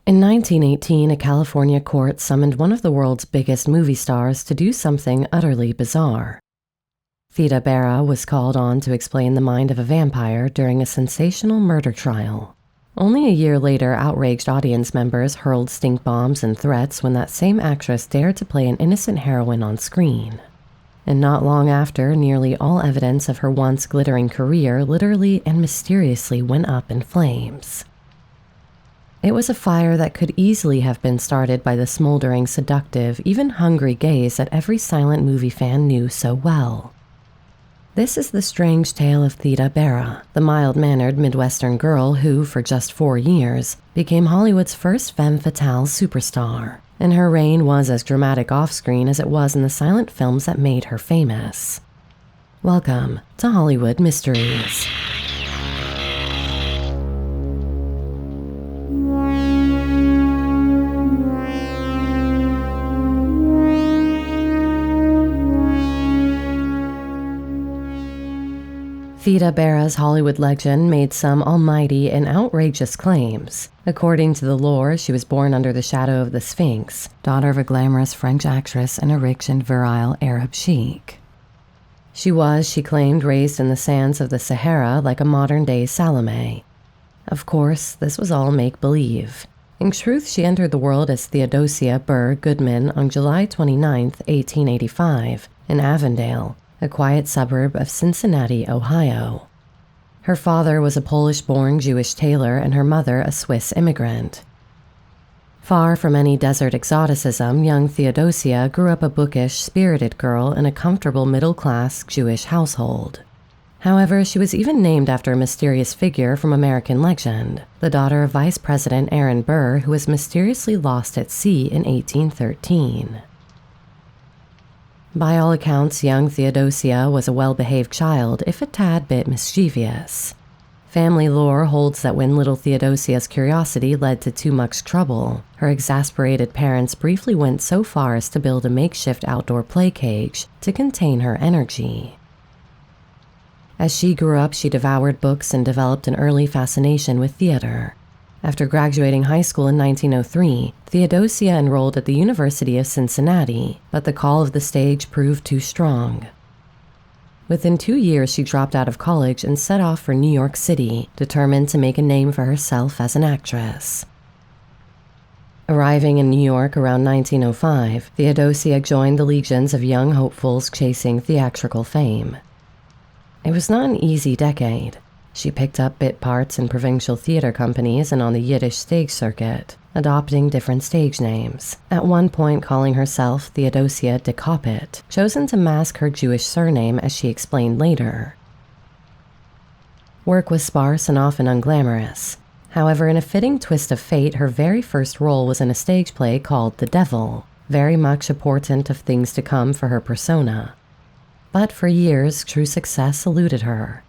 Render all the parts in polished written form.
In 1918, a California court summoned one of the world's biggest movie stars to do something utterly bizarre. Theda Bara was called on to explain the mind of a vampire during a sensational murder trial. Only a year later, outraged audience members hurled stink bombs and threats when that same actress dared to play an innocent heroine on screen. And not long after, nearly all evidence of her once glittering career literally and mysteriously went up in flames. It was a fire that could easily have been started by the smoldering, seductive, even hungry gaze that every silent movie fan knew so well. This is the strange tale of Theda Bara, the mild-mannered Midwestern girl who, for just 4 years, became Hollywood's first femme fatale superstar, and her reign was as dramatic off-screen as it was in the silent films that made her famous. Welcome to Hollywood Mysteries. Theda Bara's Hollywood legend made some almighty and outrageous claims. According to the lore, she was born under the shadow of the Sphinx, daughter of a glamorous French actress and a rich and virile Arab sheik. She was, she claimed, raised in the sands of the Sahara like a modern-day Salome. Of course, this was all make-believe. In truth, she entered the world as Theodosia Burr Goodman on July 29, 1885, in Avondale, a quiet suburb of Cincinnati, Ohio. Her father was a Polish-born Jewish tailor and her mother a Swiss immigrant. Far from any desert exoticism, young Theodosia grew up a bookish, spirited girl in a comfortable middle-class Jewish household. However, she was even named after a mysterious figure from American legend, the daughter of Vice President Aaron Burr, who was mysteriously lost at sea in 1813. By all accounts, young Theodosia was a well-behaved child, if a tad bit mischievous. Family lore holds that when little Theodosia's curiosity led to too much trouble, her exasperated parents briefly went so far as to build a makeshift outdoor play cage to contain her energy. As she grew up, she devoured books and developed an early fascination with theater. After graduating high school in 1903, Theodosia enrolled at the University of Cincinnati, but the call of the stage proved too strong. Within 2 years, she dropped out of college and set off for New York City, determined to make a name for herself as an actress. Arriving in New York around 1905, Theodosia joined the legions of young hopefuls chasing theatrical fame. It was not an easy decade. She picked up bit parts in provincial theater companies and on the Yiddish stage circuit, adopting different stage names, at one point calling herself Theodosia de Coppet, chosen to mask her Jewish surname as she explained later. Work was sparse and often unglamorous. However, in a fitting twist of fate, her very first role was in a stage play called The Devil, very much a portent of things to come for her persona. But for years, true success eluded her.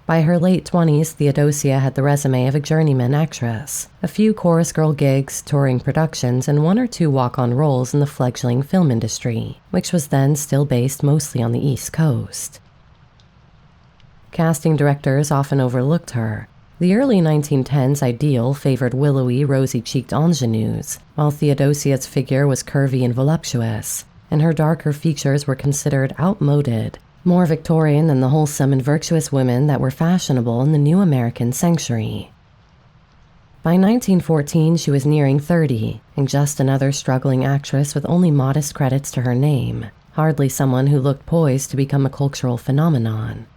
By her late 20s, Theodosia had the resume of a journeyman actress, a few chorus girl gigs, touring productions, and 1 or 2 walk-on roles in the fledgling film industry, which was then still based mostly on the East Coast. Casting directors often overlooked her. The early 1910s ideal favored willowy, rosy-cheeked ingenues, while Theodosia's figure was curvy and voluptuous, and her darker features were considered outmoded, more Victorian than the wholesome and virtuous women that were fashionable in the new American century. By 1914, she was nearing 30, and just another struggling actress with only modest credits to her name, hardly someone who looked poised to become a cultural phenomenon.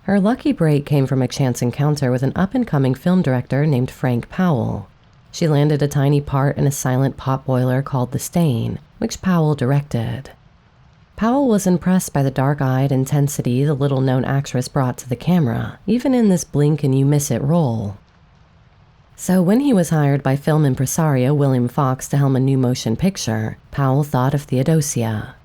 Her lucky break came from a chance encounter with an up-and-coming film director named Frank Powell. She landed a tiny part in a silent potboiler called The Stain, which Powell directed. Powell was impressed by the dark-eyed intensity the little-known actress brought to the camera, even in this blink-and-you-miss-it role. So when he was hired by film impresario William Fox to helm a new motion picture, Powell thought of Theodosia.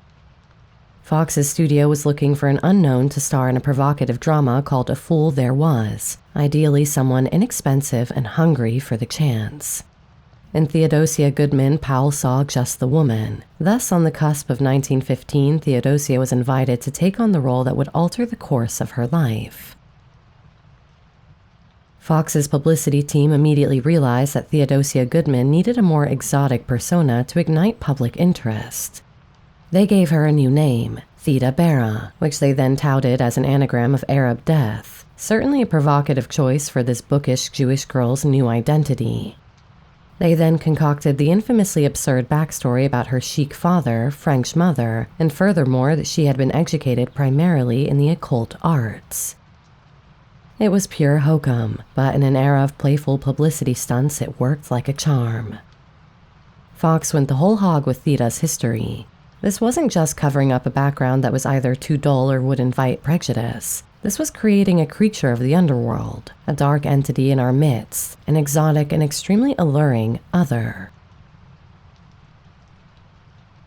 Fox's studio was looking for an unknown to star in a provocative drama called A Fool There Was, ideally someone inexpensive and hungry for the chance. In Theodosia Goodman, Powell saw just the woman. Thus, on the cusp of 1915, Theodosia was invited to take on the role that would alter the course of her life. Fox's publicity team immediately realized that Theodosia Goodman needed a more exotic persona to ignite public interest. They gave her a new name, Theda Bara, which they then touted as an anagram of Arab death, certainly a provocative choice for this bookish Jewish girl's new identity. They then concocted the infamously absurd backstory about her chic father, French mother, and furthermore that she had been educated primarily in the occult arts. It was pure hokum, but in an era of playful publicity stunts, it worked like a charm. Fox went the whole hog with Theda's history. This wasn't just covering up a background that was either too dull or would invite prejudice. This was creating a creature of the underworld, a dark entity in our midst, an exotic and extremely alluring other.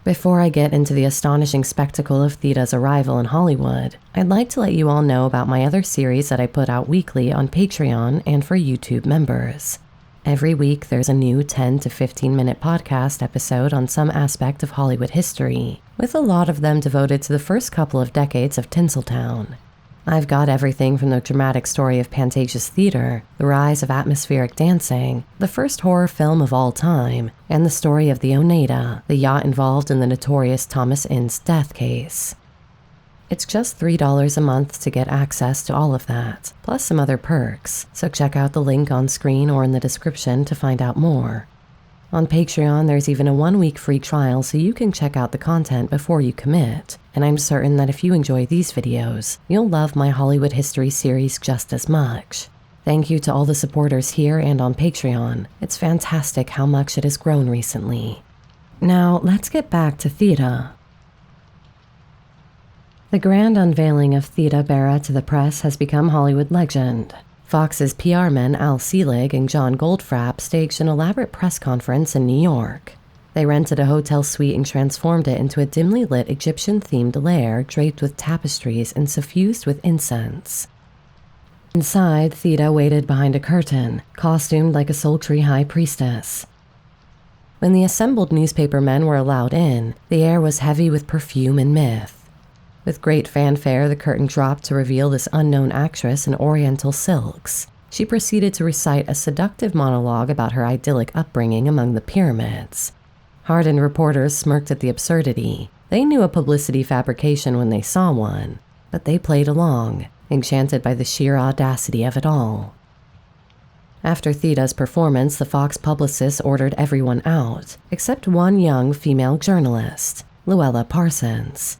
Before I get into the astonishing spectacle of Theda's arrival in Hollywood, I'd like to let you all know about my other series that I put out weekly on Patreon and for YouTube members. Every week, there's a new 10 to 15-minute podcast episode on some aspect of Hollywood history, with a lot of them devoted to the first couple of decades of Tinseltown. I've got everything from the dramatic story of Pantages Theater, the rise of atmospheric dancing, the first horror film of all time, and the story of the Oneida, the yacht involved in the notorious Thomas Ince death case. It's just $3 a month to get access to all of that, plus some other perks, so check out the link on screen or in the description to find out more. On Patreon, there's even a 1-week free trial so you can check out the content before you commit, and I'm certain that if you enjoy these videos, you'll love my Hollywood history series just as much. Thank you to all the supporters here and on Patreon. It's fantastic how much it has grown recently. Now, let's get back to Theda. The grand unveiling of Theda Bara to the press has become Hollywood legend. Fox's PR men Al Selig and John Goldfrapp staged an elaborate press conference in New York. They rented a hotel suite and transformed it into a dimly lit Egyptian-themed lair draped with tapestries and suffused with incense. Inside, Theda waited behind a curtain, costumed like a sultry high priestess. When the assembled newspapermen were allowed in, the air was heavy with perfume and myth. With great fanfare, the curtain dropped to reveal this unknown actress in oriental silks. She proceeded to recite a seductive monologue about her idyllic upbringing among the pyramids. Hardened reporters smirked at the absurdity. They knew a publicity fabrication when they saw one, but they played along, enchanted by the sheer audacity of it all. After Theda's performance, the Fox publicist ordered everyone out, except one young female journalist, Luella Parsons.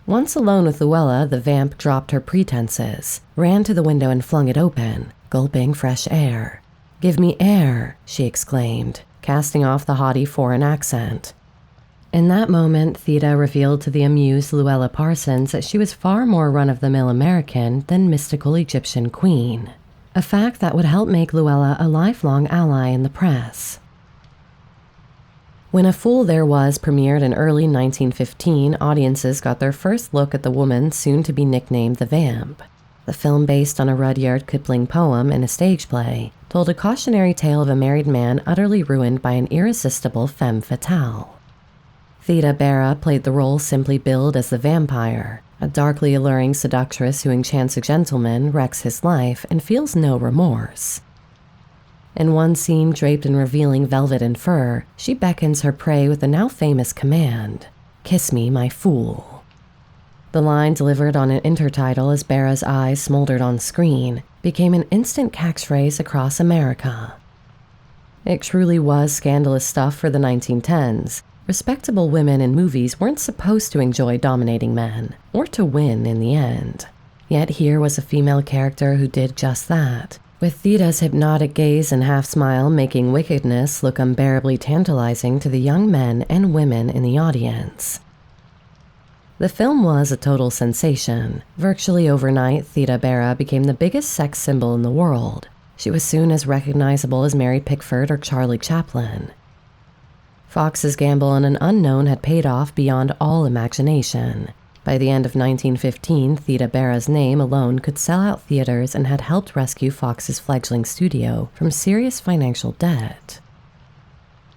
Once alone with Luella, the Vamp dropped her pretenses, ran to the window and flung it open, gulping fresh air. "Give me air," she exclaimed, casting off the haughty foreign accent. In that moment, Theda revealed to the amused Luella Parsons that she was far more run-of-the-mill American than mystical Egyptian queen, a fact that would help make Luella a lifelong ally in the press. When A Fool There Was premiered in early 1915, audiences got their first look at the woman soon to be nicknamed the Vamp. The film, based on a Rudyard Kipling poem and a stage play, told a cautionary tale of a married man utterly ruined by an irresistible femme fatale. Theda Bara played the role simply billed as the vampire, a darkly alluring seductress who enchants a gentleman, wrecks his life, and feels no remorse. In one scene draped in revealing velvet and fur, she beckons her prey with the now famous command, "Kiss me, my fool." The line, delivered on an intertitle as Bara's eyes smoldered on screen, became an instant catchphrase across America. It truly was scandalous stuff for the 1910s. Respectable women in movies weren't supposed to enjoy dominating men, or to win in the end. Yet here was a female character who did just that, with Theda's hypnotic gaze and half-smile making wickedness look unbearably tantalizing to the young men and women in the audience. The film was a total sensation. Virtually overnight, Theda Bara became the biggest sex symbol in the world. She was soon as recognizable as Mary Pickford or Charlie Chaplin. Fox's gamble on an unknown had paid off beyond all imagination. By the end of 1915, Theda Bara's name alone could sell out theaters and had helped rescue Fox's fledgling studio from serious financial debt.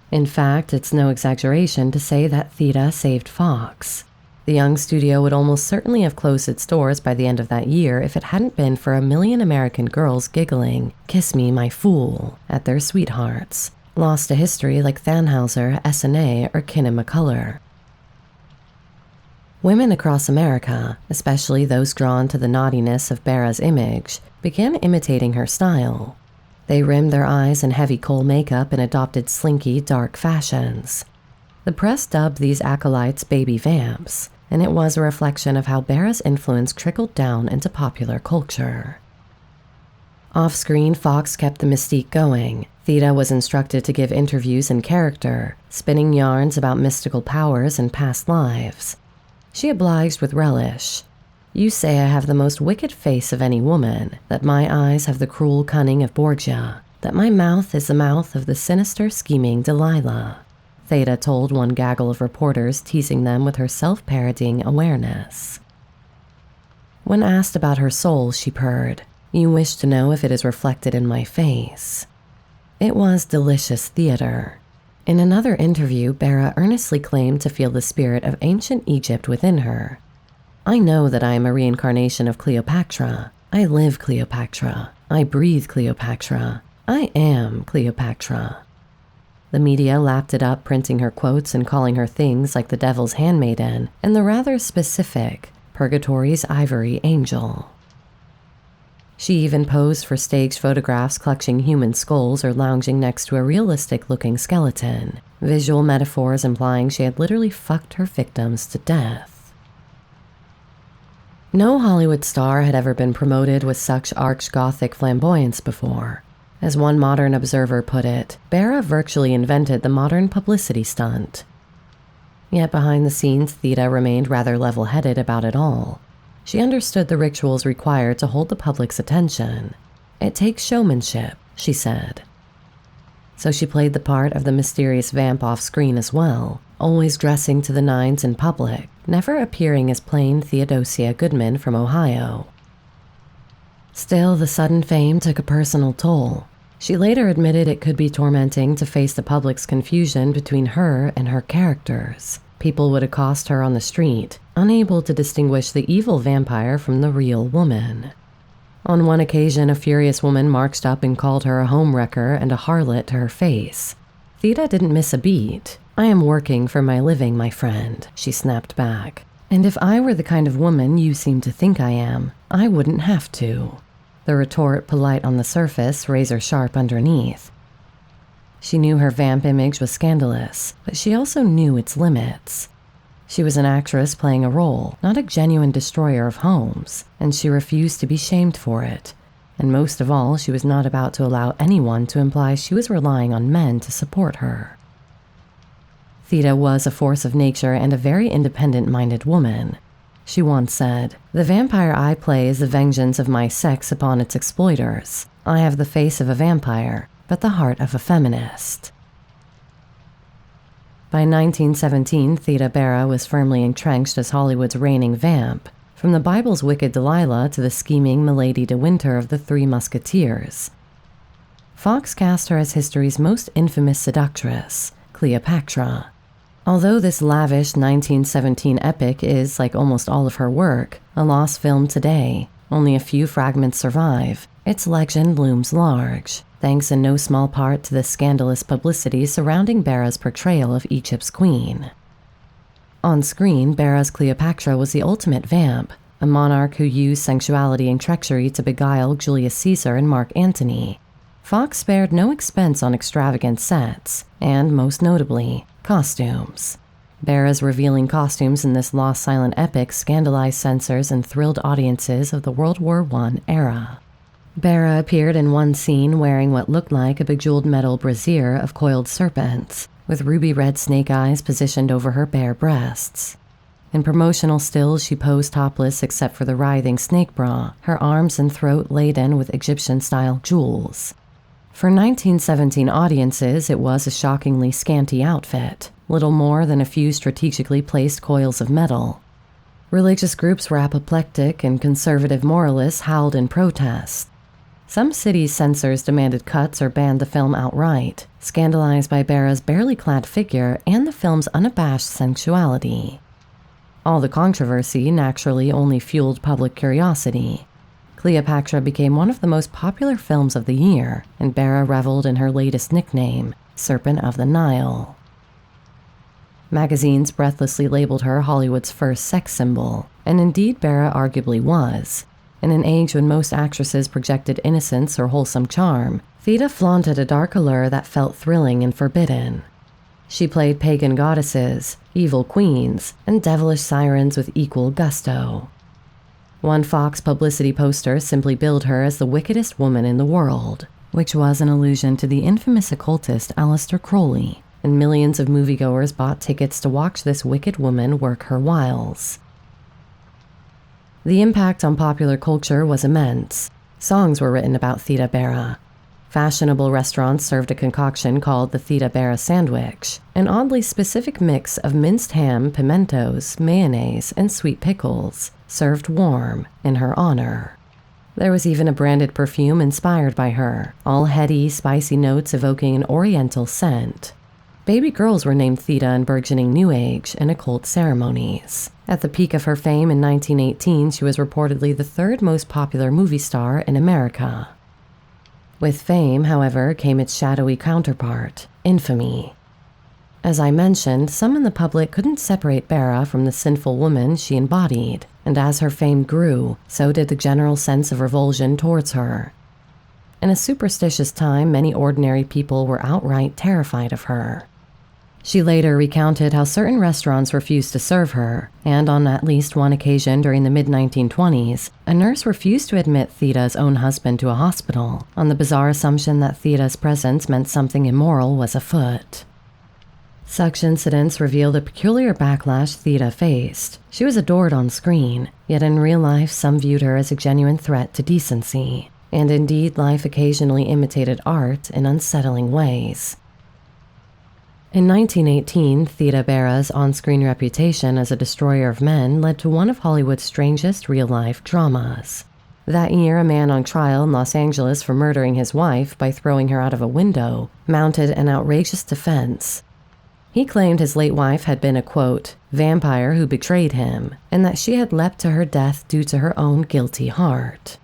In fact, it's no exaggeration to say that Theda saved Fox. The young studio would almost certainly have closed its doors by the end of that year if it hadn't been for 1,000,000 American girls giggling, "Kiss me, my fool," at their sweethearts, lost to history like Tannhauser, SNA, or Kinnan McCullough. Women across America, especially those drawn to the naughtiness of Bara's image, began imitating her style. They rimmed their eyes in heavy kohl makeup and adopted slinky, dark fashions. The press dubbed these acolytes baby vamps, and it was a reflection of how Bara's influence trickled down into popular culture. Off-screen, Fox kept the mystique going. Theda was instructed to give interviews in character, spinning yarns about mystical powers and past lives. She obliged with relish. "You say I have the most wicked face of any woman, that my eyes have the cruel cunning of Borgia, that my mouth is the mouth of the sinister, scheming Delilah," Theda told one gaggle of reporters, teasing them with her self-parodying awareness. When asked about her soul, she purred, "You wish to know if it is reflected in my face." It was delicious theater. In another interview, Bara earnestly claimed to feel the spirit of ancient Egypt within her. "I know that I am a reincarnation of Cleopatra. I live Cleopatra. I breathe Cleopatra. I am Cleopatra." The media lapped it up, printing her quotes and calling her things like the Devil's Handmaiden and the rather specific Purgatory's Ivory Angel. She even posed for staged photographs clutching human skulls or lounging next to a realistic-looking skeleton, visual metaphors implying she had literally fucked her victims to death. No Hollywood star had ever been promoted with such arch-gothic flamboyance before. As one modern observer put it, Bara virtually invented the modern publicity stunt. Yet behind the scenes, Theda remained rather level-headed about it all. She understood the rituals required to hold the public's attention. "It takes showmanship," she said. So she played the part of the mysterious vamp off-screen as well, always dressing to the nines in public, never appearing as plain Theodosia Goodman from Ohio. Still, the sudden fame took a personal toll. She later admitted it could be tormenting to face the public's confusion between her and her characters. People would accost her on the street, unable to distinguish the evil vampire from the real woman. On one occasion, a furious woman marched up and called her a homewrecker and a harlot to her face. Theda didn't miss a beat. "I am working for my living, my friend," she snapped back. "And if I were the kind of woman you seem to think I am, I wouldn't have to." The retort, polite on the surface, razor sharp underneath. She knew her vamp image was scandalous, but she also knew its limits. She was an actress playing a role, not a genuine destroyer of homes, and she refused to be shamed for it. And most of all, she was not about to allow anyone to imply she was relying on men to support her. Theda was a force of nature and a very independent-minded woman. She once said, "The vampire I play is the vengeance of my sex upon its exploiters. I have the face of a vampire, but the heart of a feminist." By 1917, Theda Bara was firmly entrenched as Hollywood's reigning vamp, from the Bible's wicked Delilah to the scheming Milady de Winter of the Three Musketeers. Fox cast her as history's most infamous seductress, Cleopatra. Although this lavish 1917 epic is, like almost all of her work, a lost film today, only a few fragments survive, its legend looms large, thanks in no small part to the scandalous publicity surrounding Bara's portrayal of Egypt's queen. On screen, Bara's Cleopatra was the ultimate vamp, a monarch who used sensuality and treachery to beguile Julius Caesar and Mark Antony. Fox spared no expense on extravagant sets, and, most notably, costumes. Bara's revealing costumes in this lost silent epic scandalized censors and thrilled audiences of the World War I era. Bara appeared in one scene wearing what looked like a bejeweled metal brassiere of coiled serpents, with ruby-red snake eyes positioned over her bare breasts. In promotional stills, she posed topless except for the writhing snake bra, her arms and throat laden with Egyptian-style jewels. For 1917 audiences, it was a shockingly scanty outfit, little more than a few strategically placed coils of metal. Religious groups were apoplectic, and conservative moralists howled in protest. Some cities' censors demanded cuts or banned the film outright, scandalized by Bara's barely clad figure and the film's unabashed sensuality. All the controversy naturally only fueled public curiosity. Cleopatra became one of the most popular films of the year, and Bara reveled in her latest nickname, Serpent of the Nile. Magazines breathlessly labeled her Hollywood's first sex symbol, and indeed Bara arguably was. In an age when most actresses projected innocence or wholesome charm, Theda flaunted a dark allure that felt thrilling and forbidden. She played pagan goddesses, evil queens, and devilish sirens with equal gusto. One Fox publicity poster simply billed her as the wickedest woman in the world, which was an allusion to the infamous occultist Aleister Crowley, and millions of moviegoers bought tickets to watch this wicked woman work her wiles. The impact on popular culture was immense. Songs were written about Theda Bara. Fashionable restaurants served a concoction called the Theda Bara Sandwich, an oddly specific mix of minced ham, pimentos, mayonnaise, and sweet pickles, served warm in her honor. There was even a branded perfume inspired by her, all heady, spicy notes evoking an oriental scent. Baby girls were named Theda in burgeoning New Age and occult ceremonies. At the peak of her fame in 1918, she was reportedly the third most popular movie star in America. With fame, however, came its shadowy counterpart, infamy. As I mentioned, some in the public couldn't separate Bara from the sinful woman she embodied, and as her fame grew, so did the general sense of revulsion towards her. In a superstitious time, many ordinary people were outright terrified of her. She later recounted how certain restaurants refused to serve her, and on at least one occasion during the mid-1920s, a nurse refused to admit Theda's own husband to a hospital, on the bizarre assumption that Theda's presence meant something immoral was afoot. Such incidents reveal the peculiar backlash Theda faced. She was adored on screen, yet in real life some viewed her as a genuine threat to decency, and indeed life occasionally imitated art in unsettling ways. In 1918, Theda Bara's on-screen reputation as a destroyer of men led to one of Hollywood's strangest real-life dramas. That year, a man on trial in Los Angeles for murdering his wife by throwing her out of a window mounted an outrageous defense. He claimed his late wife had been a, quote, vampire who betrayed him, and that she had leapt to her death due to her own guilty heart.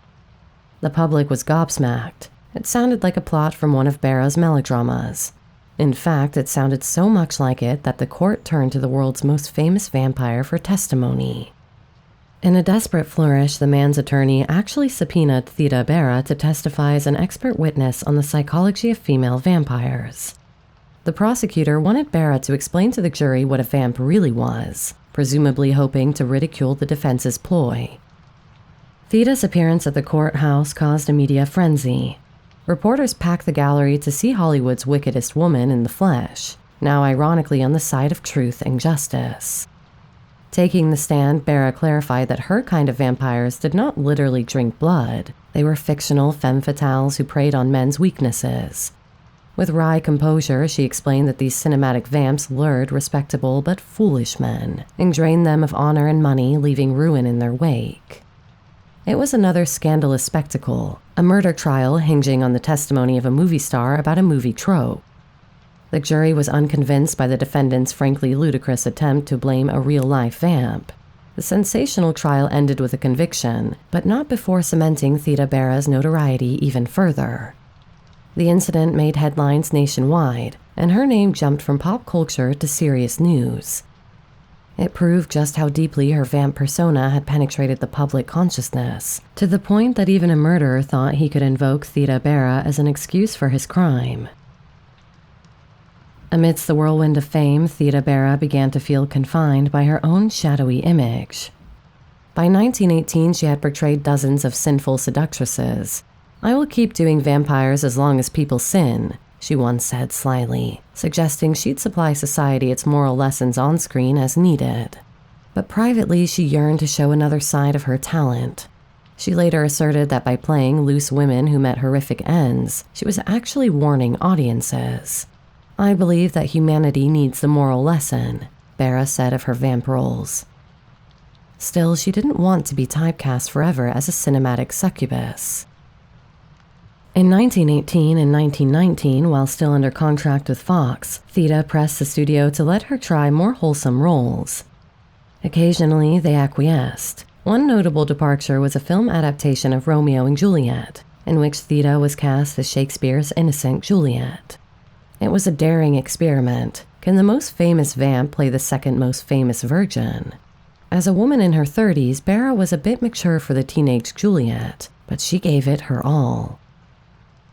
The public was gobsmacked. It sounded like a plot from one of Bara's melodramas. In fact, it sounded so much like it that the court turned to the world's most famous vampire for testimony. In a desperate flourish, the man's attorney actually subpoenaed Theda Bara to testify as an expert witness on the psychology of female vampires. The prosecutor wanted Bara to explain to the jury what a vamp really was, presumably hoping to ridicule the defense's ploy. Theda's appearance at the courthouse caused a media frenzy. Reporters packed the gallery to see Hollywood's wickedest woman in the flesh, now ironically on the side of truth and justice. Taking the stand, Bara clarified that her kind of vampires did not literally drink blood. They were fictional femme fatales who preyed on men's weaknesses. With wry composure, she explained that these cinematic vamps lured respectable but foolish men and drained them of honor and money, leaving ruin in their wake. It was another scandalous spectacle, a murder trial hinging on the testimony of a movie star about a movie trope. The jury was unconvinced by the defendant's frankly ludicrous attempt to blame a real-life vamp. The sensational trial ended with a conviction, but not before cementing Theda Bara's notoriety even further. The incident made headlines nationwide, and her name jumped from pop culture to serious news. It proved just how deeply her vamp persona had penetrated the public consciousness, to the point that even a murderer thought he could invoke Theda Bara as an excuse for his crime. Amidst the whirlwind of fame, Theda Bara began to feel confined by her own shadowy image. By 1918, she had portrayed dozens of sinful seductresses. "I will keep doing vampires as long as people sin," she once said slyly, suggesting she'd supply society its moral lessons on screen as needed. But privately, she yearned to show another side of her talent. She later asserted that by playing loose women who met horrific ends, she was actually warning audiences. "I believe that humanity needs the moral lesson," Bara said of her vamp roles. Still, she didn't want to be typecast forever as a cinematic succubus. In 1918 and 1919, while still under contract with Fox, Theda pressed the studio to let her try more wholesome roles. Occasionally, they acquiesced. One notable departure was a film adaptation of Romeo and Juliet, in which Theda was cast as Shakespeare's innocent Juliet. It was a daring experiment. Can the most famous vamp play the second most famous virgin? As a woman in her 30s, Bara was a bit mature for the teenage Juliet, but she gave it her all.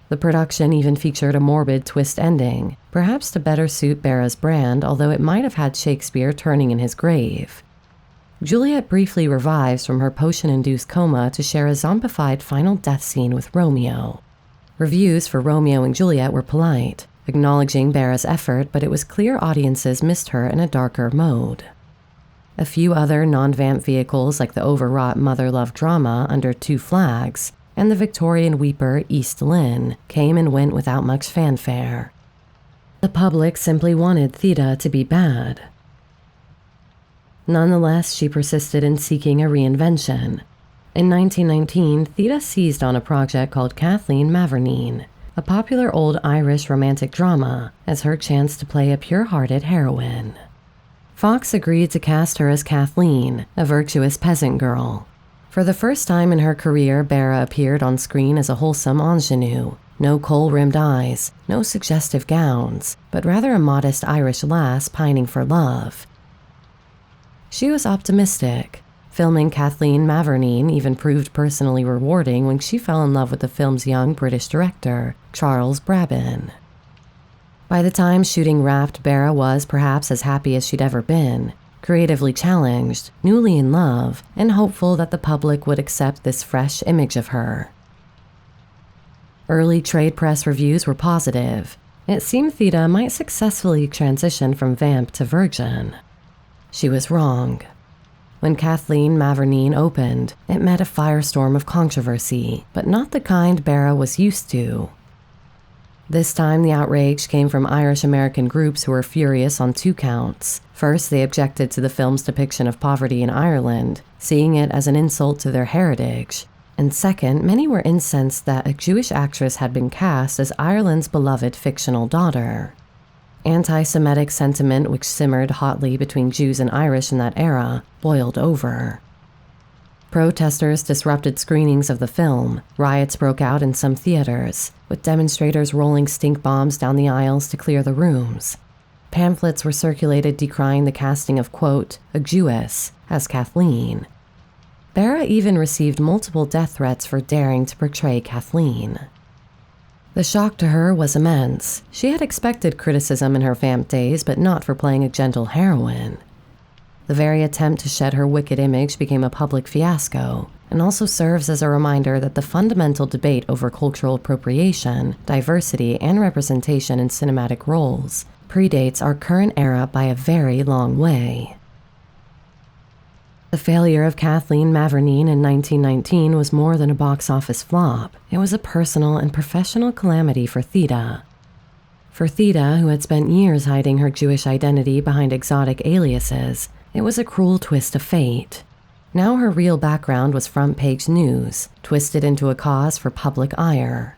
The production even featured a morbid twist ending, perhaps to better suit Bara's brand, although it might have had Shakespeare turning in his grave. Juliet briefly revives from her potion-induced coma to share a zombified final death scene with Romeo. Reviews for Romeo and Juliet were polite, acknowledging Bara's effort, but it was clear audiences missed her in a darker mode. A few other non-vamp vehicles like the overwrought mother-love drama Under Two Flags and the Victorian weeper East Lynne came and went without much fanfare. The public simply wanted Theda to be bad. Nonetheless, she persisted in seeking a reinvention. In 1919, Theda seized on a project called Kathleen Mavourneen, a popular old Irish romantic drama, as her chance to play a pure-hearted heroine. Fox agreed to cast her as Kathleen, a virtuous peasant girl. For the first time in her career, Bara appeared on screen as a wholesome ingenue. No kohl-rimmed eyes, no suggestive gowns, but rather a modest Irish lass pining for love. She was optimistic. Filming Kathleen Mavourneen even proved personally rewarding when she fell in love with the film's young British director, Charles Brabin. By the time shooting wrapped, Bara was perhaps as happy as she'd ever been, creatively challenged, newly in love, and hopeful that the public would accept this fresh image of her. Early trade press reviews were positive. It seemed Theda might successfully transition from vamp to virgin. She was wrong. When Kathleen Mavourneen opened, it met a firestorm of controversy, but not the kind Bara was used to. This time, the outrage came from Irish-American groups who were furious on 2 counts. First, they objected to the film's depiction of poverty in Ireland, seeing it as an insult to their heritage. And second, many were incensed that a Jewish actress had been cast as Ireland's beloved fictional daughter. Anti-Semitic sentiment, which simmered hotly between Jews and Irish in that era, boiled over. Protesters disrupted screenings of the film. Riots broke out in some theaters, with demonstrators rolling stink bombs down the aisles to clear the rooms. Pamphlets were circulated decrying the casting of, quote, a Jewess as Kathleen. Bara even received multiple death threats for daring to portray Kathleen. The shock to her was immense. She had expected criticism in her vamp days, but not for playing a gentle heroine. The very attempt to shed her wicked image became a public fiasco, and also serves as a reminder that the fundamental debate over cultural appropriation, diversity, and representation in cinematic roles predates our current era by a very long way. The failure of Kathleen Mavourneen in 1919 was more than a box office flop. It was a personal and professional calamity for Theda. For Theda, who had spent years hiding her Jewish identity behind exotic aliases, it was a cruel twist of fate. Now her real background was front-page news, twisted into a cause for public ire.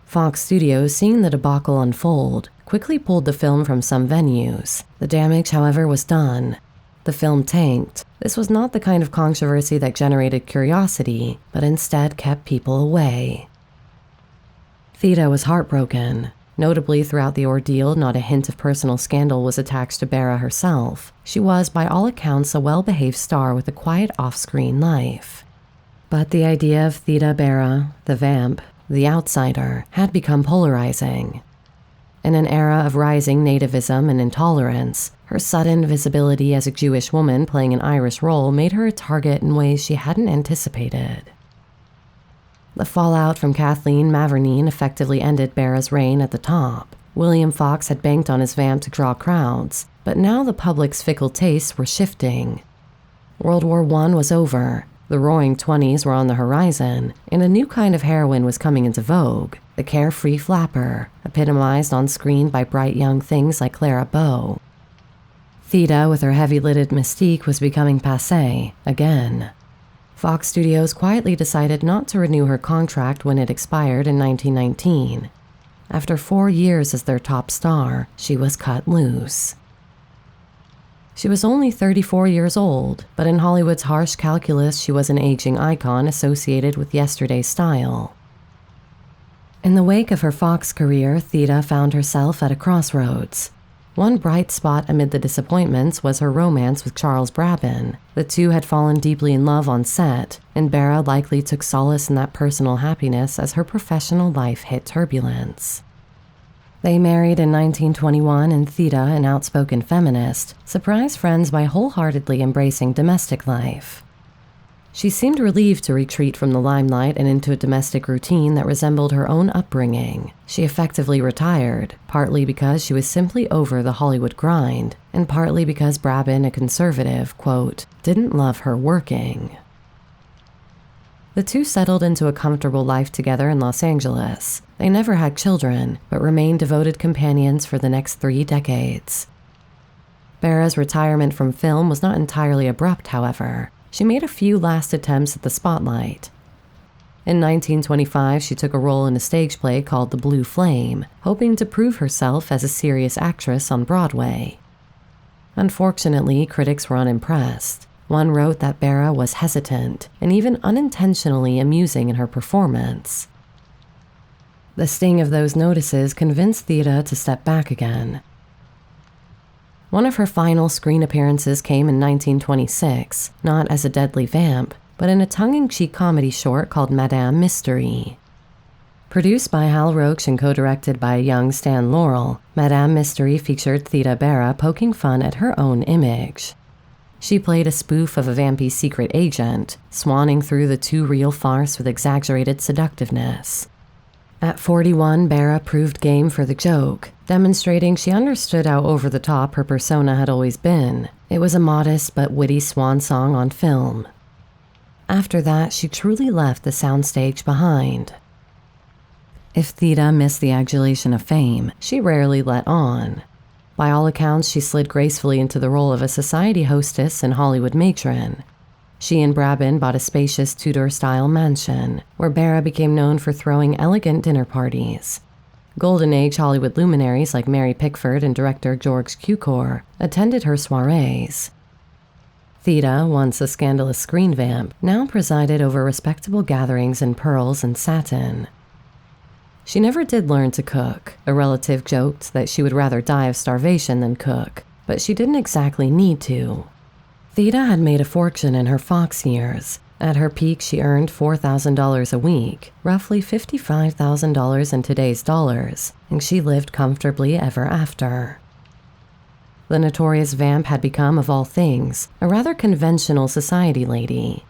Fox Studios, seeing the debacle unfold, quickly pulled the film from some venues. The damage, however, was done. The film tanked. This was not the kind of controversy that generated curiosity, but instead kept people away. Theda was heartbroken. Notably, throughout the ordeal, not a hint of personal scandal was attached to Bara herself. She was, by all accounts, a well-behaved star with a quiet off-screen life. But the idea of Theda Bara, the vamp, the outsider, had become polarizing. In an era of rising nativism and intolerance, her sudden visibility as a Jewish woman playing an Irish role made her a target in ways she hadn't anticipated. The fallout from Kathleen Mavourneen effectively ended Bara's reign at the top. William Fox had banked on his vamp to draw crowds, but now the public's fickle tastes were shifting. World War I was over, the roaring 20s were on the horizon, and a new kind of heroine was coming into vogue, the carefree flapper, epitomized on screen by bright young things like Clara Bow. Theda, with her heavy-lidded mystique, was becoming passé, again. Fox Studios quietly decided not to renew her contract when it expired in 1919. After 4 years as their top star, she was cut loose. She was only 34 years old, but in Hollywood's harsh calculus, she was an aging icon associated with yesterday's style. In the wake of her Fox career, Theda found herself at a crossroads. One bright spot amid the disappointments was her romance with Charles Brabin. The two had fallen deeply in love on set, and Bara likely took solace in that personal happiness as her professional life hit turbulence. They married in 1921, and Theda, an outspoken feminist, surprised friends by wholeheartedly embracing domestic life. She seemed relieved to retreat from the limelight and into a domestic routine that resembled her own upbringing. She effectively retired, partly because she was simply over the Hollywood grind, and partly because Brabin, a conservative, quote, didn't love her working. The two settled into a comfortable life together in Los Angeles. They never had children, but remained devoted companions for the next 3 decades. Bara's retirement from film was not entirely abrupt, however. She made a few last attempts at the spotlight. In 1925, she took a role in a stage play called The Blue Flame, hoping to prove herself as a serious actress on Broadway. Unfortunately, critics were unimpressed. One wrote that Bara was hesitant and even unintentionally amusing in her performance. The sting of those notices convinced Theda to step back again. One of her final screen appearances came in 1926, not as a deadly vamp, but in a tongue-in-cheek comedy short called Madame Mystery. Produced by Hal Roach and co-directed by young Stan Laurel, Madame Mystery featured Theda Bara poking fun at her own image. She played a spoof of a vampy secret agent, swanning through the too-real farce with exaggerated seductiveness. At 41, Bara proved game for the joke, demonstrating she understood how over-the-top her persona had always been. It was a modest but witty swan song on film. After that, she truly left the soundstage behind. If Theda missed the adulation of fame, she rarely let on. By all accounts, she slid gracefully into the role of a society hostess and Hollywood matron. She and Brabin bought a spacious Tudor-style mansion, where Bara became known for throwing elegant dinner parties. Golden Age Hollywood luminaries like Mary Pickford and director George Cukor attended her soirees. Theda, once a scandalous screen vamp, now presided over respectable gatherings in pearls and satin. She never did learn to cook. A relative joked that she would rather die of starvation than cook, but she didn't exactly need to. Theda had made a fortune in her Fox years. At her peak, she earned $4,000 a week, roughly $55,000 in today's dollars, and she lived comfortably ever after. The notorious vamp had become, of all things, a rather conventional society lady.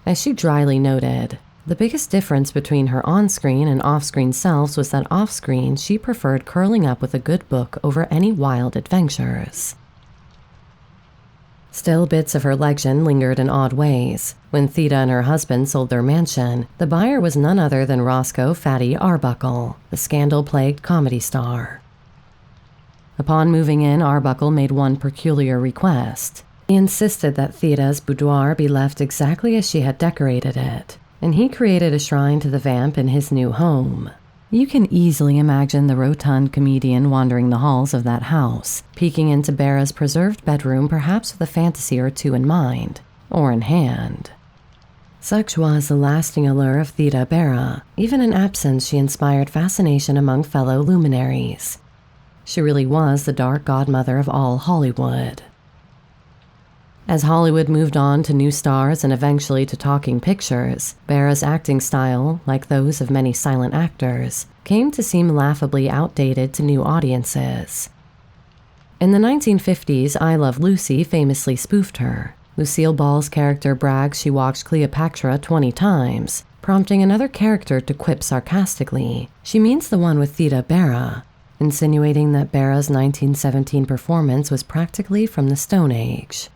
As she dryly noted, the biggest difference between her on-screen and off-screen selves was that off-screen she preferred curling up with a good book over any wild adventures. Still, bits of her legend lingered in odd ways. When Theda and her husband sold their mansion, the buyer was none other than Roscoe Fatty Arbuckle, the scandal-plagued comedy star. Upon moving in, Arbuckle made one peculiar request. He insisted that Theda's boudoir be left exactly as she had decorated it, and he created a shrine to the vamp in his new home. You can easily imagine the rotund comedian wandering the halls of that house, peeking into Bara's preserved bedroom perhaps with a fantasy or two in mind, or in hand. Such was the lasting allure of Theda Bara. Even in absence, she inspired fascination among fellow luminaries. She really was the dark godmother of all Hollywood. As Hollywood moved on to new stars and eventually to talking pictures, Bara's acting style, like those of many silent actors, came to seem laughably outdated to new audiences. In the 1950s, I Love Lucy famously spoofed her. Lucille Ball's character brags she watched Cleopatra 20 times, prompting another character to quip sarcastically, "She means the one with Theda Bara," insinuating that Bara's 1917 performance was practically from the Stone Age.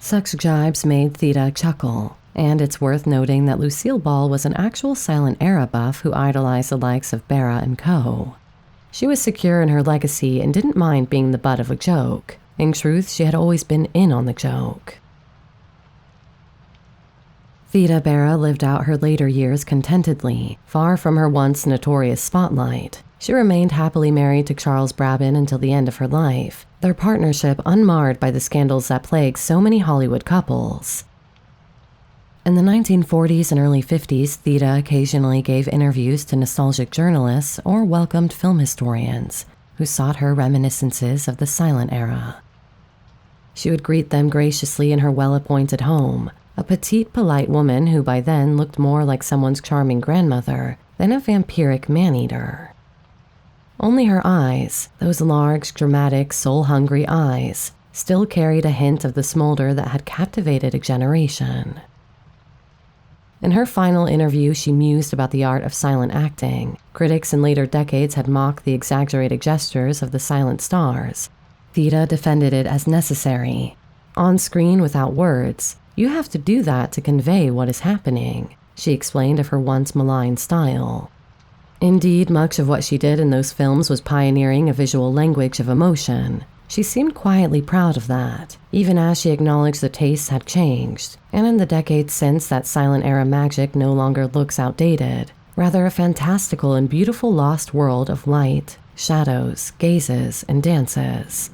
Such jibes made Theda chuckle, and it's worth noting that Lucille Ball was an actual silent era buff who idolized the likes of Bara and co. She was secure in her legacy and didn't mind being the butt of a joke. In truth, she had always been in on the joke. Theda Bara lived out her later years contentedly, far from her once notorious spotlight. She remained happily married to Charles Brabin until the end of her life, their partnership unmarred by the scandals that plague so many Hollywood couples. In the 1940s and early 50s, Theda occasionally gave interviews to nostalgic journalists or welcomed film historians who sought her reminiscences of the silent era. She would greet them graciously in her well-appointed home, a petite, polite woman who by then looked more like someone's charming grandmother than a vampiric man-eater. Only her eyes, those large, dramatic, soul-hungry eyes, still carried a hint of the smolder that had captivated a generation. In her final interview, she mused about the art of silent acting. Critics in later decades had mocked the exaggerated gestures of the silent stars. Theda defended it as necessary. On screen without words, you have to do that to convey what is happening, she explained of her once maligned style. Indeed, much of what she did in those films was pioneering a visual language of emotion. She seemed quietly proud of that, even as she acknowledged the tastes had changed, and in the decades since that silent era magic no longer looks outdated, rather a fantastical and beautiful lost world of light, shadows, gazes, and dances.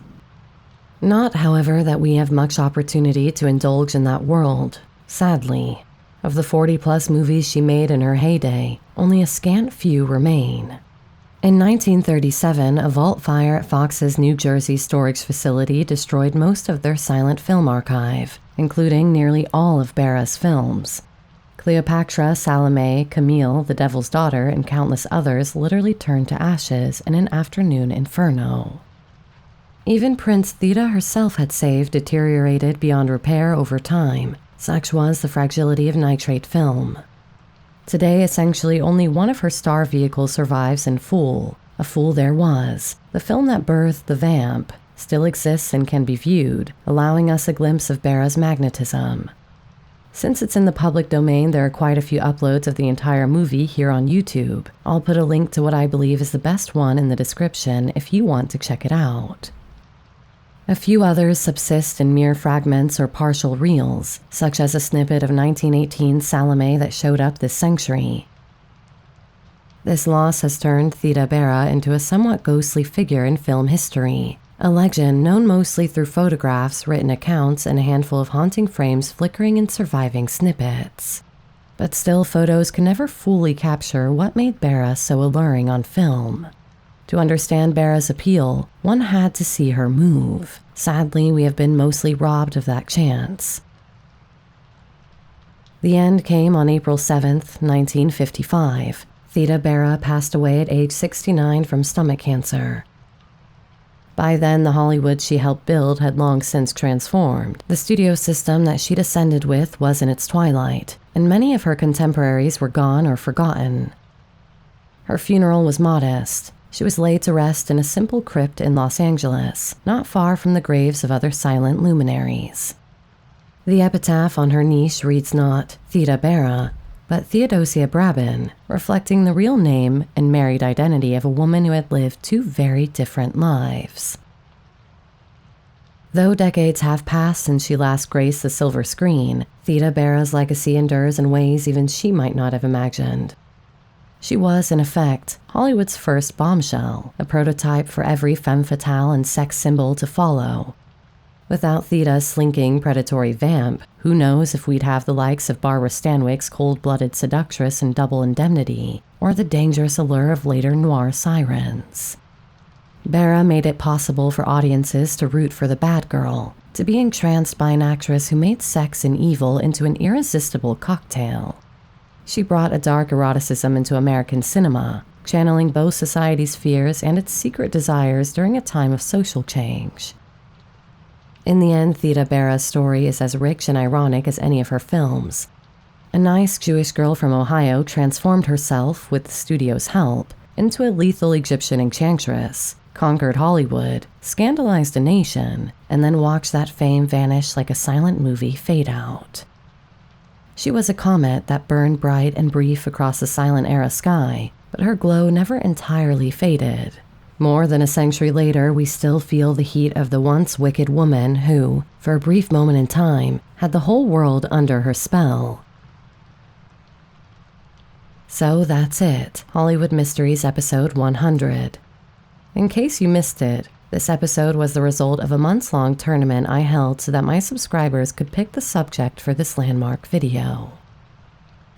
Not, however, that we have much opportunity to indulge in that world, sadly. Of the 40-plus movies she made in her heyday, only a scant few remain. In 1937, a vault fire at Fox's New Jersey storage facility destroyed most of their silent film archive, including nearly all of Bara's films. Cleopatra, Salome, Camille, The Devil's Daughter, and countless others literally turned to ashes in an afternoon inferno. Even Prince Theda herself had saved deteriorated beyond repair over time. Such was the fragility of nitrate film. Today, essentially only one of her star vehicles survives in Fool, A Fool There Was. The film that birthed the Vamp still exists and can be viewed, allowing us a glimpse of Bara's magnetism. Since it's in the public domain, there are quite a few uploads of the entire movie here on YouTube. I'll put a link to what I believe is the best one in the description if you want to check it out. A few others subsist in mere fragments or partial reels, such as a snippet of 1918 Salome that showed up this century. This loss has turned Theda Bara into a somewhat ghostly figure in film history, a legend known mostly through photographs, written accounts, and a handful of haunting frames flickering in surviving snippets. But still, photos can never fully capture what made Bara so alluring on film. To understand Bara's appeal, one had to see her move. Sadly, we have been mostly robbed of that chance. The end came on April 7th, 1955. Theda Bara passed away at age 69 from stomach cancer. By then, the Hollywood she helped build had long since transformed. The studio system that she'd ascended with was in its twilight, and many of her contemporaries were gone or forgotten. Her funeral was modest. She was laid to rest in a simple crypt in Los Angeles, not far from the graves of other silent luminaries. The epitaph on her niche reads not Theda Bara, but Theodosia Brabin, reflecting the real name and married identity of a woman who had lived two very different lives. Though decades have passed since she last graced the silver screen, Theda Bara's legacy endures in ways even she might not have imagined. She was, in effect, Hollywood's first bombshell, a prototype for every femme fatale and sex symbol to follow. Without Theda's slinking, predatory vamp, who knows if we'd have the likes of Barbara Stanwyck's cold-blooded seductress in Double Indemnity, or the dangerous allure of later noir sirens. Bara made it possible for audiences to root for the bad girl, to be entranced by an actress who made sex and evil into an irresistible cocktail. She brought a dark eroticism into American cinema, channeling both society's fears and its secret desires during a time of social change. In the end, Theda Bara's story is as rich and ironic as any of her films. A nice Jewish girl from Ohio transformed herself, with the studio's help, into a lethal Egyptian enchantress, conquered Hollywood, scandalized a nation, and then watched that fame vanish like a silent movie fade out. She was a comet that burned bright and brief across the silent era sky, but her glow never entirely faded. More than a century later, we still feel the heat of the once wicked woman who, for a brief moment in time, had the whole world under her spell. So that's it, Hollywood Mysteries episode 100. In case you missed it, this episode was the result of a months-long tournament I held so that my subscribers could pick the subject for this landmark video.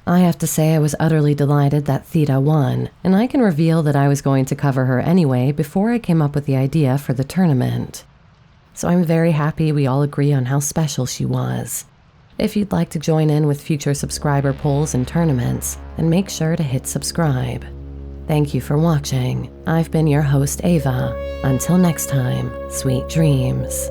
I have to say I was utterly delighted that Theda won, and I can reveal that I was going to cover her anyway before I came up with the idea for the tournament. So I'm very happy we all agree on how special she was. If you'd like to join in with future subscriber polls and tournaments, then make sure to hit subscribe. Thank you for watching. I've been your host, Ava. Until next time, sweet dreams.